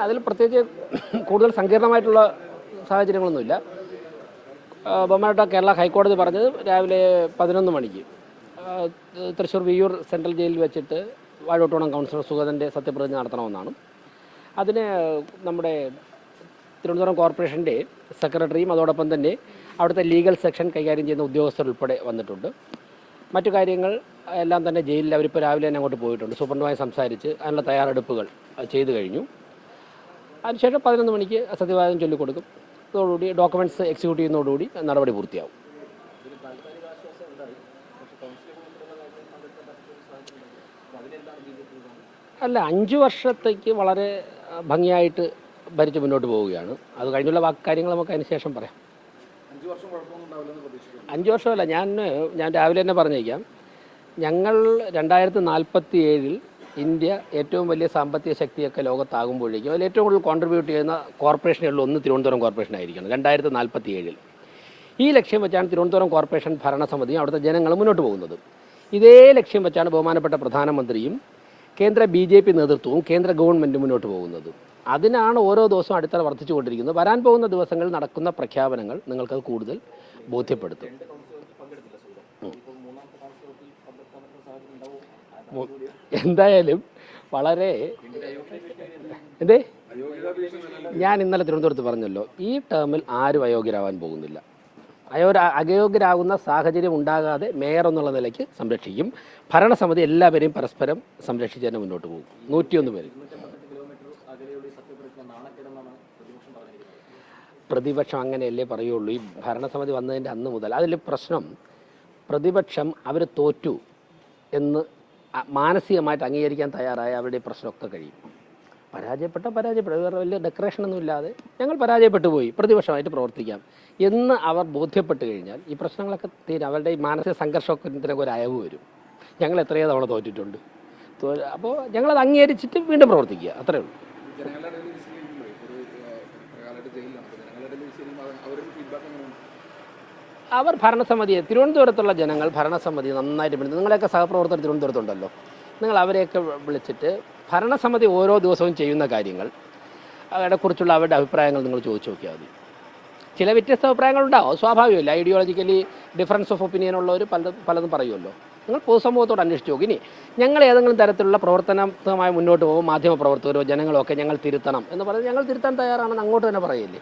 അതിൽ പ്രത്യേകിച്ച് കൂടുതൽ സങ്കീർണമായിട്ടുള്ള സാഹചര്യങ്ങളൊന്നുമില്ല. ബഹുമാനപ്പെട്ട കേരള ഹൈക്കോടതി പറഞ്ഞത് രാവിലെ 11 മണിക്ക് തൃശ്ശൂർ വിയ്യൂർ സെൻട്രൽ ജയിലിൽ വെച്ചിട്ട് വാഴോട്ടുകുളം കൗൺസിലർ സുഗതൻ്റെ സത്യപ്രതിജ്ഞ നടത്തണമെന്നാണ്. അതിന് നമ്മുടെ തിരുവനന്തപുരം കോർപ്പറേഷൻ്റെ സെക്രട്ടറിയും അതോടൊപ്പം തന്നെ അവിടുത്തെ ലീഗൽ സെക്ഷൻ കൈകാര്യം ചെയ്യുന്ന ഉദ്യോഗസ്ഥർ ഉൾപ്പെടെ വന്നിട്ടുണ്ട്. മറ്റു കാര്യങ്ങൾ എല്ലാം തന്നെ ജയിലിൽ അവരിപ്പോൾ രാവിലെ തന്നെ അങ്ങോട്ട് പോയിട്ടുണ്ട്. സൂപ്രണ്ടുമായി സംസാരിച്ച് അതിനുള്ള തയ്യാറെടുപ്പുകൾ ചെയ്തു കഴിഞ്ഞു. അതിനുശേഷം 11 മണിക്ക് സത്യവാചകം ചൊല്ലിക്കൊടുക്കും. അതോടുകൂടി ഡോക്യുമെൻറ്റ്സ് എക്സിക്യൂട്ട് ചെയ്യുന്നതോടുകൂടി നടപടി പൂർത്തിയാവും. അല്ല, 5 വർഷത്തേക്ക് വളരെ ഭംഗിയായിട്ട് ഭരിച്ച് മുന്നോട്ട് പോവുകയാണ്. അത് കഴിഞ്ഞുള്ള കാര്യങ്ങൾ നമുക്ക് അതിന് ശേഷം പറയാം. 5 വർഷമല്ല, ഞാൻ രാവിലെ തന്നെ പറഞ്ഞേക്കാം. ഞങ്ങൾ 2047 ഇന്ത്യ ഏറ്റവും വലിയ സാമ്പത്തിക ശക്തിയൊക്കെ ലോകത്താകുമ്പോഴേക്കും അതിൽ ഏറ്റവും കൂടുതൽ കോൺട്രിബ്യൂട്ട് ചെയ്യുന്ന കോർപ്പറേഷനുകളിൽ ഒന്ന് തിരുവനന്തപുരം കോർപ്പറേഷനായിരിക്കണം 2047. ഈ ലക്ഷ്യം വെച്ചാണ് തിരുവനന്തപുരം കോർപ്പറേഷൻ ഭരണസമിതിയും അവിടുത്തെ ജനങ്ങൾ മുന്നോട്ട് പോകുന്നത്. ഇതേ ലക്ഷ്യം വെച്ചാണ് ബഹുമാനപ്പെട്ട പ്രധാനമന്ത്രിയും കേന്ദ്ര BJP നേതൃത്വവും കേന്ദ്ര ഗവൺമെൻറ്റും മുന്നോട്ട് പോകുന്നത്. അതിനാണ് ഓരോ ദിവസവും അടിത്തറ വർദ്ധിച്ചുകൊണ്ടിരിക്കുന്നത്. വരാൻ പോകുന്ന ദിവസങ്ങളിൽ നടക്കുന്ന പ്രഖ്യാപനങ്ങൾ നിങ്ങൾക്കത് കൂടുതൽ ബോധ്യപ്പെടുത്തും. എന്തായാലും വളരെ ഞാൻ ഇന്നലെ തിരുവനന്തപുരത്ത് പറഞ്ഞല്ലോ, ഈ ടേമിൽ ആരും അയോഗ്യരാവാൻ പോകുന്നില്ല. അയോഗ്യരാകുന്ന സാഹചര്യം ഉണ്ടാകാതെ മേയർ എന്നുള്ള നിലയ്ക്ക് സംരക്ഷിക്കും. ഭരണസമിതി എല്ലാവരെയും പരസ്പരം സംരക്ഷിച്ച് തന്നെ മുന്നോട്ട് പോകും. 101 പേര്. പ്രതിപക്ഷം അങ്ങനെയല്ലേ പറയുള്ളൂ. ഈ ഭരണസമിതി വന്നതിൻ്റെ അന്ന് മുതൽ അതിൽ പ്രശ്നം, പ്രതിപക്ഷം അവർ തോറ്റു എന്ന് മാനസികമായിട്ട് അംഗീകരിക്കാൻ തയ്യാറായ അവരുടെ പ്രശ്നമൊക്കെ കഴിയും. പരാജയപ്പെട്ട വേറെ വലിയ ഡെക്കറേഷനൊന്നും ഇല്ലാതെ ഞങ്ങൾ പരാജയപ്പെട്ടു പോയി, പ്രതിപക്ഷമായിട്ട് പ്രവർത്തിക്കാം എന്ന് അവർ ബോധ്യപ്പെട്ട് കഴിഞ്ഞാൽ ഈ പ്രശ്നങ്ങളൊക്കെ തീരും. അവരുടെ ഈ മാനസിക സംഘർഷത്തിനൊക്കെ ഒരു അയവ് വരും. ഞങ്ങൾ എത്രയോ തവണ തോറ്റിട്ടുണ്ട്. അപ്പോൾ ഞങ്ങളത് അംഗീകരിച്ചിട്ട് വീണ്ടും പ്രവർത്തിക്കുക, അത്രേ ഉള്ളൂ. അവർ ഭരണസമിതിയെ, തിരുവനന്തപുരത്തുള്ള ജനങ്ങൾ ഭരണസമിതി നന്നായിട്ട് വിളിച്ചു. നിങ്ങളെയൊക്കെ സഹപ്രവർത്തകർ തിരുവനന്തപുരത്തുണ്ടല്ലോ, നിങ്ങൾ അവരെയൊക്കെ വിളിച്ചിട്ട് ഭരണസമിതി ഓരോ ദിവസവും ചെയ്യുന്ന കാര്യങ്ങൾ അവരെക്കുറിച്ചുള്ള അവരുടെ അഭിപ്രായങ്ങൾ നിങ്ങൾ ചോദിച്ചു നോക്കിയാൽ മതി. ചില വ്യത്യസ്ത അഭിപ്രായങ്ങളുണ്ടാവും, സ്വാഭാവികമല്ല. ഐഡിയോളജിക്കലി ഡിഫറൻസ് ഓഫ് ഒപ്പീനിയൻ ഉള്ളവർ പലതും പറയുമല്ലോ. നിങ്ങൾ പൊതുസമൂഹത്തോട് അന്വേഷിച്ച് നോക്കി. ഇനി ഞങ്ങൾ ഏതെങ്കിലും തരത്തിലുള്ള പ്രവർത്തനമായി മുന്നോട്ട് പോകും, മാധ്യമ പ്രവർത്തകരോ ജനങ്ങളോ ഒക്കെ ഞങ്ങൾ തിരുത്തണം എന്ന് പറഞ്ഞാൽ ഞങ്ങൾ തിരുത്താൻ തയ്യാറാണെന്ന് അങ്ങോട്ട് തന്നെ പറയില്ലേ.